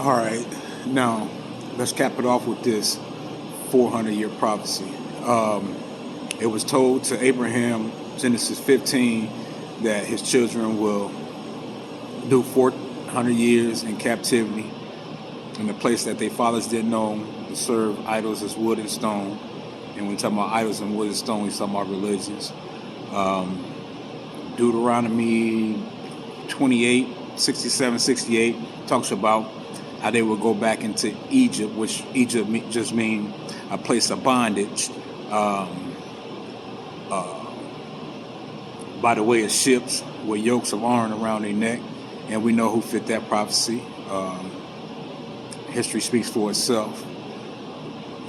All right, now let's cap it off with this 400-year prophecy. It was told to Abraham, Genesis 15, that his children will do 400 years in captivity in a place that their fathers didn't know, to serve idols as wood and stone. And when we talk about idols and wood and stone, we talk about religions. Deuteronomy 28, 67, 68 talks about how they would go back into Egypt, which Egypt just means a place of bondage, by the way of ships with yokes of iron around their neck. And we know who fit that prophecy. History speaks for itself.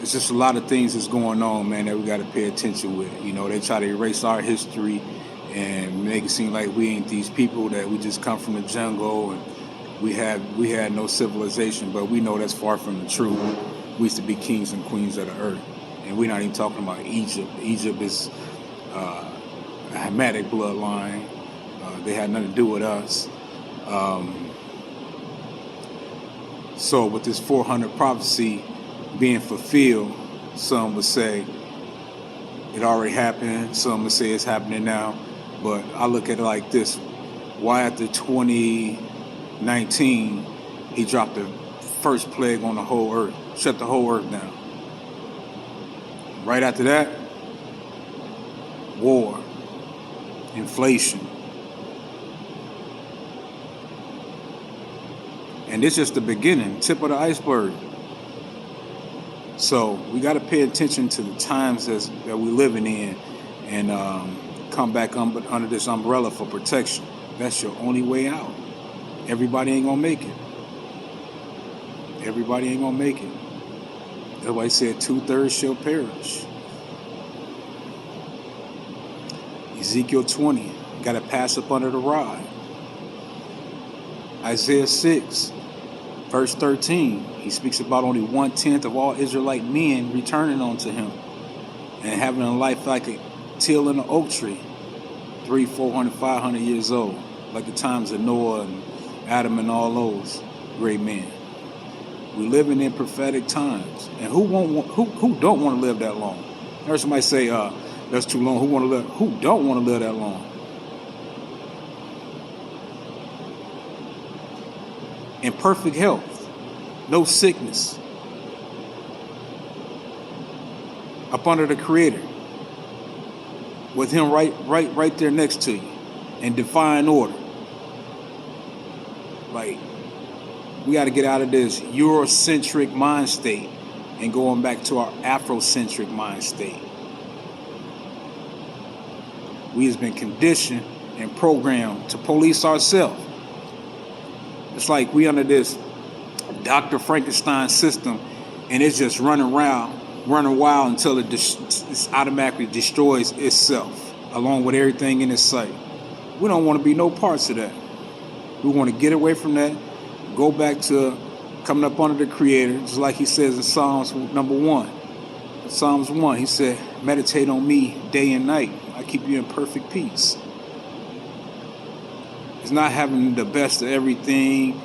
It's just a lot of things that's going on, man, that we got to pay attention with. You know, they try to erase our history and make it seem like we ain't these people, that we just come from the jungle and we had no civilization, but we know that's far from the truth. We used to be kings and queens of the earth, and we're not even talking about Egypt. Egypt is a Hamitic bloodline. They had nothing to do with us. So with this 400 prophecy being fulfilled, some would say it already happened. Some would say it's happening now. But I look at it like this: why after 2019 he dropped the first plague on the whole earth, shut the whole earth down? Right after that, war, inflation. And this is just the beginning, tip of the iceberg. So we got to pay attention to the times that we're living in, and come back under this umbrella for protection. That's your only way out. Everybody ain't gonna make it. Everybody ain't gonna make it. That's why I said 2/3 shall perish. Ezekiel 20, got to pass up under the rod. Isaiah 6, verse 13, he speaks about only 1/10 of all Israelite men returning unto him and having a life like a till in an oak tree, 300, 400, 500 years old, like the times of Noah and Adam and all those great men. We're living in prophetic times, and who don't want to live that long? I heard somebody say, "That's too long." Who don't want to live that long? In perfect health, no sickness, up under the Creator, with Him right there next to you, in divine order. Like, we got to get out of this Eurocentric mind state and going back to our Afrocentric mind state. We has been conditioned and programmed to police ourselves. It's like we under this Dr. Frankenstein system, and it's just running wild until it automatically destroys itself, along with everything in its sight. We don't want to be no parts of that. We want to get away from that, go back to coming up under the Creator, just like He says in Psalms number 1. Psalms 1, He said, "Meditate on me day and night. I keep you in perfect peace." It's not having the best of everything,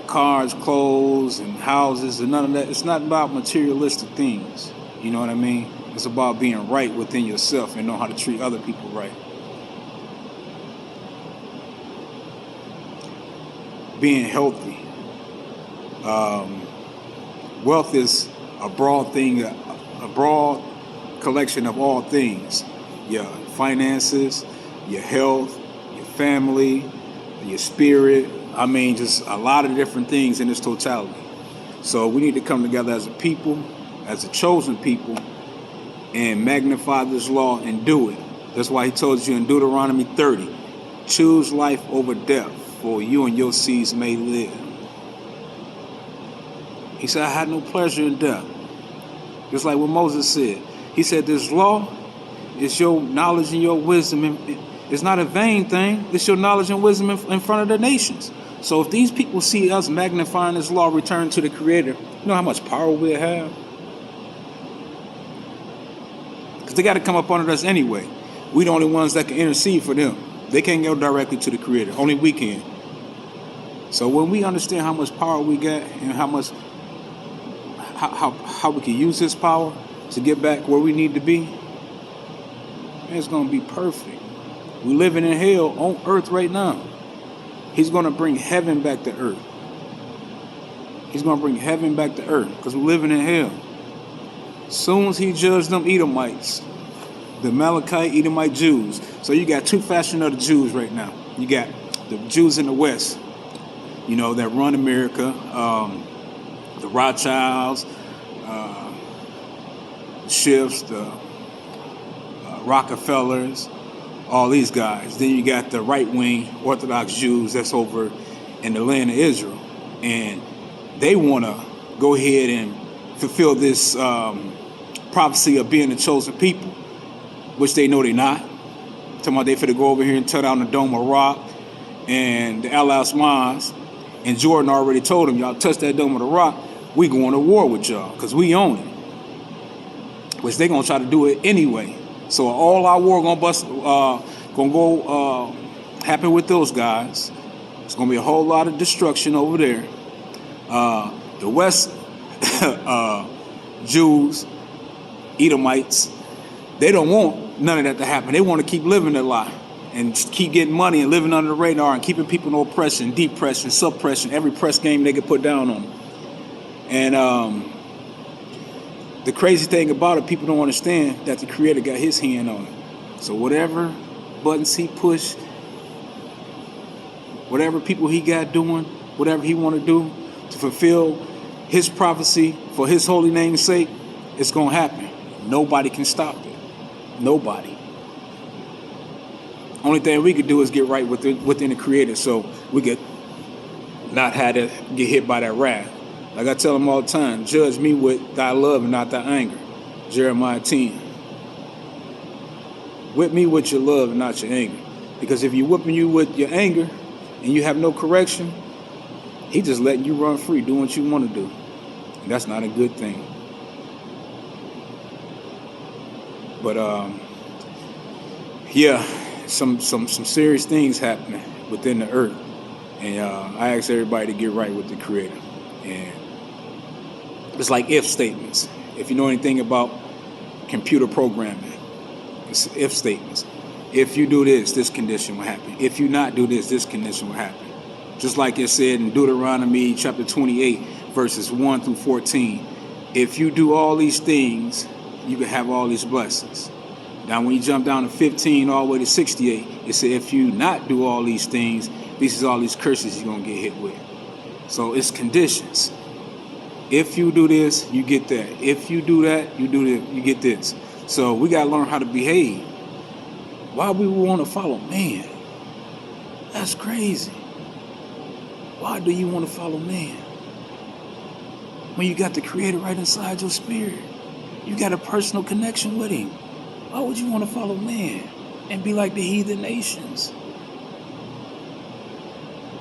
cars, clothes, and houses, and none of that. It's not about materialistic things. You know what I mean? It's about being right within yourself and know how to treat other people right. Being healthy. Wealth is a broad thing, a broad collection of all things. Your finances, your health, your family, your spirit. I mean, just a lot of different things in its totality. So we need to come together as a people, as a chosen people, and magnify this law and do it. That's why He told you in Deuteronomy 30, choose life over death, for you and your seeds may live. He said, I had no pleasure in death. Just like what Moses said. He said, this law is your knowledge and your wisdom. It's not a vain thing. It's your knowledge and wisdom in front of the nations. So if these people see us magnifying this law, return to the Creator, you know how much power we'll have? Because they got to come up under us anyway. We the only ones that can intercede for them. They can't go directly to the Creator. Only we can. So when we understand how much power we got and how we can use this power to get back where we need to be, man, it's gonna be perfect. We living in hell on earth right now. He's gonna bring heaven back to earth. He's gonna bring heaven back to earth because we're living in hell. Soon as he judged them Edomites, the Amalekite Edomite Jews. So you got two factions of the Jews right now. You got the Jews in the West, that run America, the Rothschilds, Schiffs, the Rockefellers, all these guys. Then you got the right-wing Orthodox Jews that's over in the land of Israel. And they want to go ahead and fulfill this prophecy of being the chosen people, which they know they're not. Talking about they finna go over here and tear down the Dome of Rock and the Al Asmans. And Jordan already told them, y'all touch that Dome of the Rock, we going to war with y'all because we own it. Which they gonna try to do it anyway. So all our war gonna happen with those guys. It's gonna be a whole lot of destruction over there. The West Jews, Edomites, they don't want none of that to happen. They want to keep living their life and keep getting money and living under the radar and keeping people in oppression, depression, suppression, every press game they could put down on them. And the crazy thing about it, people don't understand that the Creator got his hand on it. So whatever buttons he push, whatever people he got doing, whatever he want to do to fulfill his prophecy for his holy name's sake, it's going to happen. Nobody can stop it. Nobody. Only thing we could do is get right within the Creator so we could not have to get hit by that wrath. Like I tell them all the time, judge me with thy love and not thy anger. Jeremiah 10. Whip me with your love and not your anger. Because if you're whipping you with your anger and you have no correction, he just letting you run free, doing what you want to do. And that's not a good thing. But some serious things happening within the earth. And I ask everybody to get right with the Creator. And it's like if statements. If you know anything about computer programming, it's if statements. If you do this, this condition will happen. If you not do this, this condition will happen. Just like it said in Deuteronomy chapter 28, verses 1 through 14. If you do all these things, you can have all these blessings. Now, when you jump down to 15 all the way to 68, it said if you not do all these things, this is all these curses you're going to get hit with. So it's conditions. If you do this, you get that. If you do that, you get this. So we got to learn how to behave. Why we want to follow man? That's crazy. Why do you want to follow man? When you got the Creator right inside your spirit, you got a personal connection with him. Why would you want to follow man and be like the heathen nations?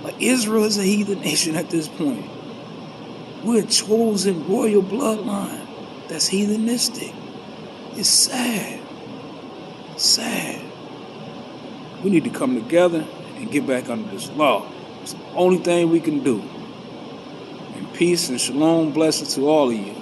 Like Israel is a heathen nation at this point. We're a chosen royal bloodline that's heathenistic. It's sad. Sad. We need to come together and get back under this law. It's the only thing we can do. And peace and shalom blessings to all of you.